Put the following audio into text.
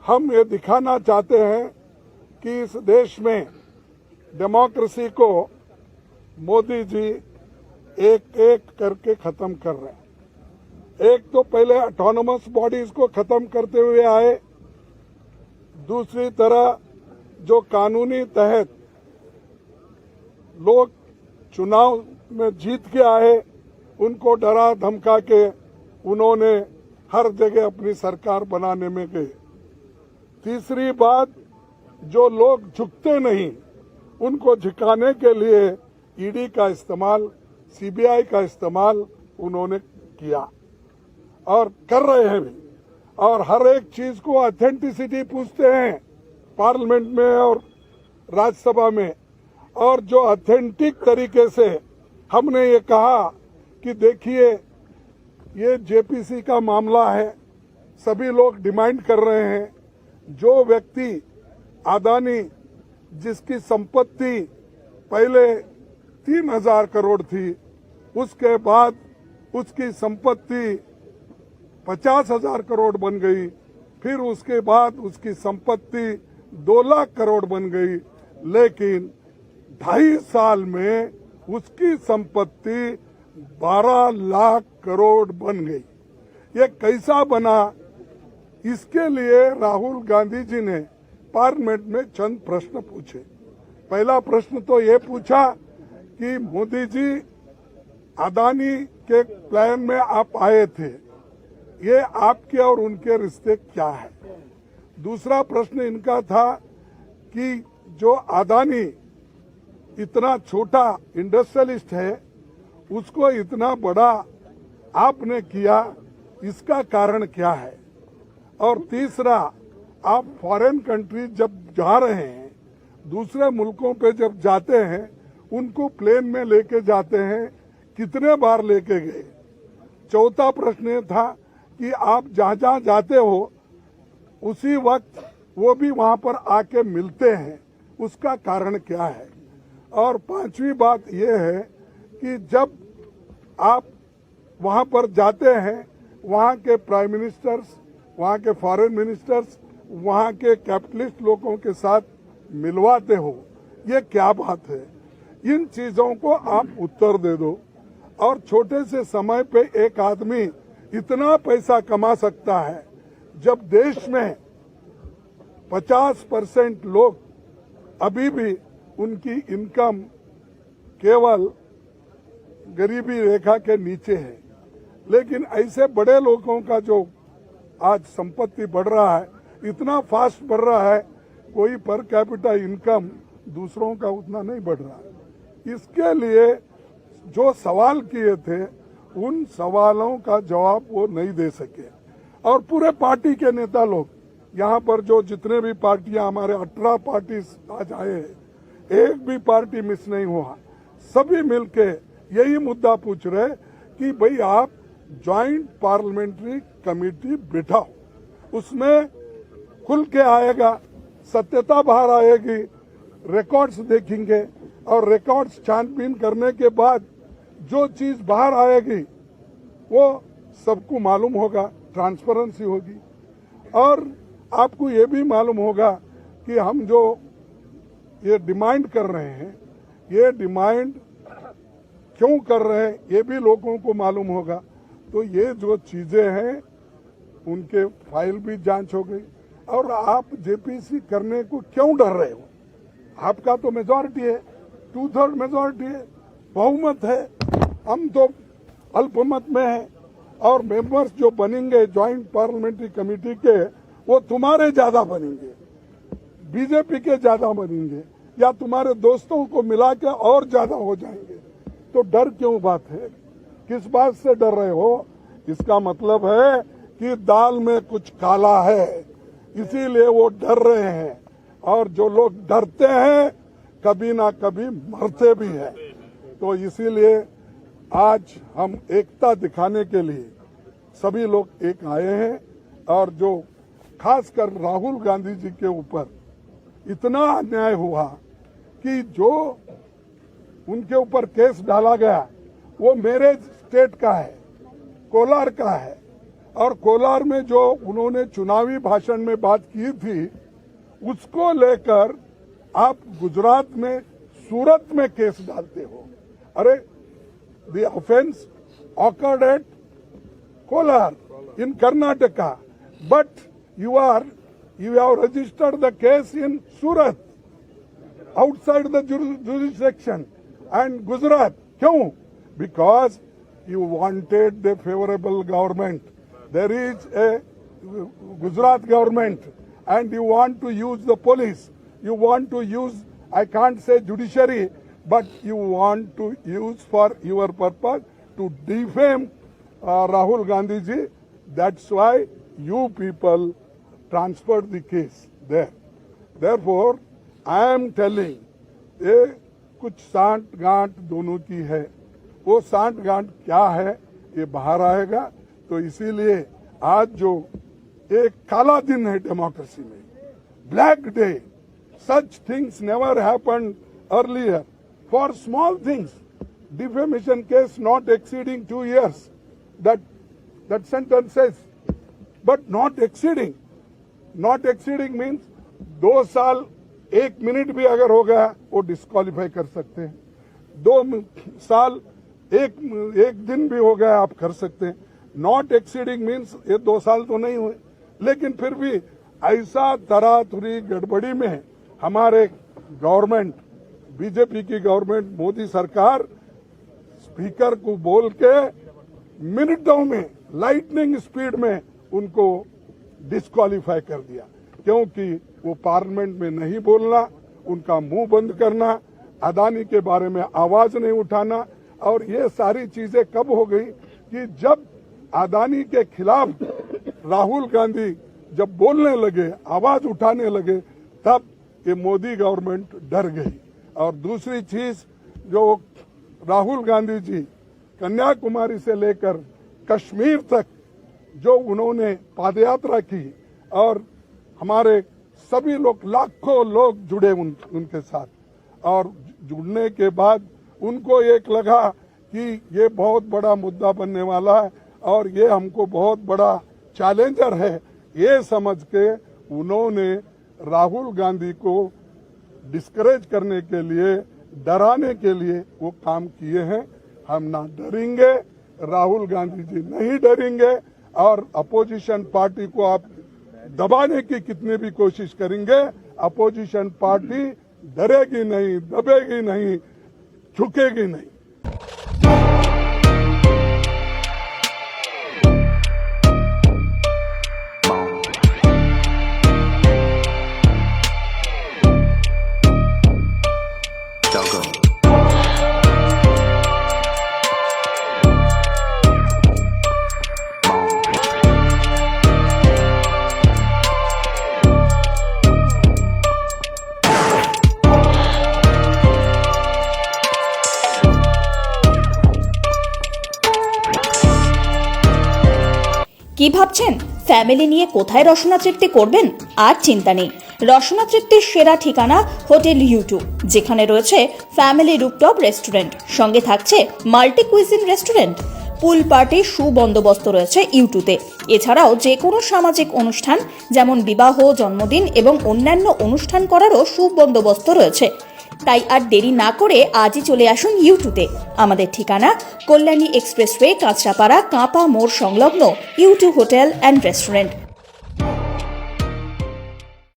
हम ये दिखाना चाहते हैं कि इस देश में डेमोक्रेसी को मोदी जी एक एक करके खत्म कर रहे हैं। एक तो पहले ऑटोनोमस बॉडीज को खत्म करते हुए आए, दूसरी तरह जो कानूनी तहत लोग चुनाव में जीत के आए उनको डरा धमका के उन्होंने हर जगह अपनी सरकार बनाने में गए। तीसरी बात, जो लोग झुकते नहीं उनको झुकाने के लिए ईडी का इस्तेमाल, सीबीआई का इस्तेमाल उन्होंने किया और कर रहे हैं भी। और हर एक चीज को ऑथेंटिसिटी पूछते हैं पार्लियामेंट में और राज्यसभा में। और जो ऑथेंटिक तरीके से हमने ये कहा कि देखिए ये जेपीसी का मामला है, सभी लोग डिमांड कर रहे हैं, जो व्यक्ति अदानी जिसकी संपत्ति पहले 3,000 करोड़ थी, उसके बाद उसकी संपत्ति 50,000 करोड़ बन गई, फिर उसके बाद उसकी संपत्ति 2 लाख करोड़ बन गई, लेकिन 2.5 साल में उसकी संपत्ति 12 लाख करोड़ बन गई। ये कैसा बना? इसके लिए राहुल गांधी जी ने पार्लियामेंट में चंद प्रश्न पूछे। पहला प्रश्न तो ये पूछा कि मोदी जी अदानी के प्लान में आप आए थे, ये आपके और उनके रिश्ते क्या है? दूसरा प्रश्न इनका था कि जो अदानी इतना छोटा इंडस्ट्रियलिस्ट है उसको इतना बड़ा आपने किया, इसका कारण क्या है? और तीसरा, आप फॉरेन कंट्री जब जा रहे हैं, दूसरे मुल्कों पे जब जाते हैं, उनको प्लेन में लेके जाते हैं, कितने बार लेके गए? चौथा प्रश्न ये था कि आप जहाँ जहाँ जाते हो उसी वक्त वो भी वहाँ पर आके मिलते हैं, उसका कारण क्या है? और पांचवी बात यह है कि जब आप वहाँ पर जाते हैं, वहाँ के प्राइम मिनिस्टर्स, वहाँ के फॉरेन मिनिस्टर्स, वहाँ के कैपिटलिस्ट लोगों के साथ मिलवाते हो, ये क्या बात है? इन चीजों को आप उत्तर दे दो। और छोटे से समय पे एक आदमी इतना पैसा कमा सकता है, जब देश में 50% लोग अभी भी उनकी इनकम केवल गरीबी रेखा के नीचे है। लेकिन ऐसे बड़े लोगों का जो आज संपत्ति बढ़ रहा है, इतना फास्ट बढ़ रहा है, कोई पर कैपिटा इनकम दूसरों का उतना नहीं बढ़ रहा है। इसके लिए जो सवाल किए थे, उन सवालों का जवाब वो नहीं दे सके। और पूरे पार्टी के नेता लोग यहाँ पर जो जितने भी पार्टियां, हमारे 18 पार्टी आज आए हैं, एक भी पार्टी मिस नहीं हुआ। सभी मिलके यही मुद्दा पूछ रहे कि भाई आप ज्वाइंट पार्लियामेंट्री कमेटी बिठाओ, उसमें खुल के आएगा, सत्यता बाहर आएगी, रिकॉर्ड्स देखेंगे और रिकॉर्ड्स छानबीन करने के बाद जो चीज बाहर आएगी वो सबको मालूम होगा, ट्रांसपेरेंसी होगी। और आपको ये भी मालूम होगा कि हम जो ये डिमांड कर रहे हैं, ये डिमांड क्यों कर रहे हैं, ये भी लोगों को मालूम होगा। तो ये जो चीजें हैं उनके फाइल भी जांच हो गई। और आप जेपीसी करने को क्यों डर रहे हो? आपका तो मेजॉरिटी है, 2/3 मेजॉरिटी है, बहुमत है। हम तो अल्पमत में है। और मेंबर्स जो बनेंगे ज्वाइंट पार्लियामेंट्री कमेटी के, वो तुम्हारे ज्यादा बनेंगे, बीजेपी के ज्यादा बनेंगे, या तुम्हारे दोस्तों को मिला के और ज्यादा हो जाएंगे। तो डर क्यों बात है? किस बात से डर रहे हो? इसका मतलब है कि दाल में कुछ काला है, इसीलिए वो डर रहे हैं। और जो लोग डरते हैं कभी ना कभी मरते भी हैं। तो इसीलिए आज हम एकता दिखाने के लिए सभी लोग एक आए हैं। और जो खासकर राहुल गांधी जी के ऊपर इतना अन्याय हुआ कि जो उनके ऊपर केस डाला गया वो मेरे स्टेट का है, कोलार का है, और कोलार में जो उन्होंने चुनावी भाषण में बात की थी उसको लेकर आप गुजरात में सूरत में केस डालते हो। अरे the offence occurred at Kolar in Karnataka, but you have registered the case in Surat, outside the jurisdiction, and Gujarat. Kyun? Because you wanted the favorable government. There is a Gujarat government, and you want to use the police. You want to use, I can't say judiciary, but you want to use for your purpose to defame Rahul Gandhi ji. That's why you people transferred the case there. Therefore, I am telling, ये कुछ सांठ गांठ दोनों की है। वो सांठ गांठ क्या है ये बाहर आएगा। तो इसीलिए आज जो एक काला दिन है डेमोक्रेसी में, black day, such things never happened earlier. For small things, defamation case not exceeding 2 years. That sentence says, but not exceeding. Not exceeding means 2 साल 1 मिनट भी अगर हो गया वो डिस्क्वालीफाई कर सकते हैं। 2 साल 1 दिन भी हो गया आप कर सकते हैं। नॉट एक्सीडिंग मीन्स ये 2 साल तो नहीं हुए, लेकिन फिर भी ऐसा तरातुरी गड़बड़ी में हमारे गवर्नमेंट, बीजेपी की गवर्नमेंट, मोदी सरकार स्पीकर को बोल के मिनटों में, लाइटनिंग स्पीड में उनको डिस्क्वालीफाई कर दिया, क्योंकि वो पार्लियामेंट में नहीं बोलना, उनका मुंह बंद करना, अदानी के बारे में आवाज नहीं उठाना। और ये सारी चीजें कब हो गई कि जब अदानी के खिलाफ राहुल गांधी जब बोलने लगे, आवाज उठाने लगे, तब ये मोदी गवर्नमेंट डर गई। और दूसरी चीज, जो राहुल गांधी जी कन्याकुमारी से लेकर कश्मीर तक जो उन्होंने पादयात्रा की और हमारे सभी लोग, लाखों लोग जुड़े उनके साथ, और जुड़ने के बाद उनको एक लगा कि ये बहुत बड़ा मुद्दा बनने वाला है और ये हमको बहुत बड़ा चैलेंजर है, ये समझ के उन्होंने राहुल गांधी को डिस्करेज करने के लिए, डराने के लिए वो काम किए हैं। हम ना डरेंगे, राहुल गांधी जी नहीं डरेंगे, और अपोजिशन पार्टी को आप दबाने की कितनी भी कोशिश करेंगे, अपोजिशन पार्टी डरेगी नहीं, दबेगी नहीं, झुकेगी नहीं। কি ভাবছেন ফ্যামিলি নিয়ে কোথায় রসনা তৃপ্তি করবেন? আর চিন্তা নেই, রসনা তৃপ্তির সেরা ঠিকানা হোটেল ইউ2, যেখানে রয়েছে ফ্যামিলি রুফটপ রেস্টুরেন্ট, সঙ্গে থাকছে মাল্টি কুইজিন রেস্টুরেন্ট। পুল পার্টির সুবন্দোবস্ত রয়েছে ইউ2তে। এছাড়াও যে কোনো সামাজিক অনুষ্ঠান যেমন বিবাহ, জন্মদিন এবং অন্যান্য অনুষ্ঠান করারও সুবন্দোবস্ত রয়েছে। তাই আর দেরি না করে আজই চলে আসুন ইউ2তে। আমাদের ঠিকানা কল্যাণী এক্সপ্রেসওয়ে, কাঁচরাপাড়া, কাঁপা মোড় সংলগ্ন ইউ2 হোটেল অ্যান্ড রেস্টুরেন্ট।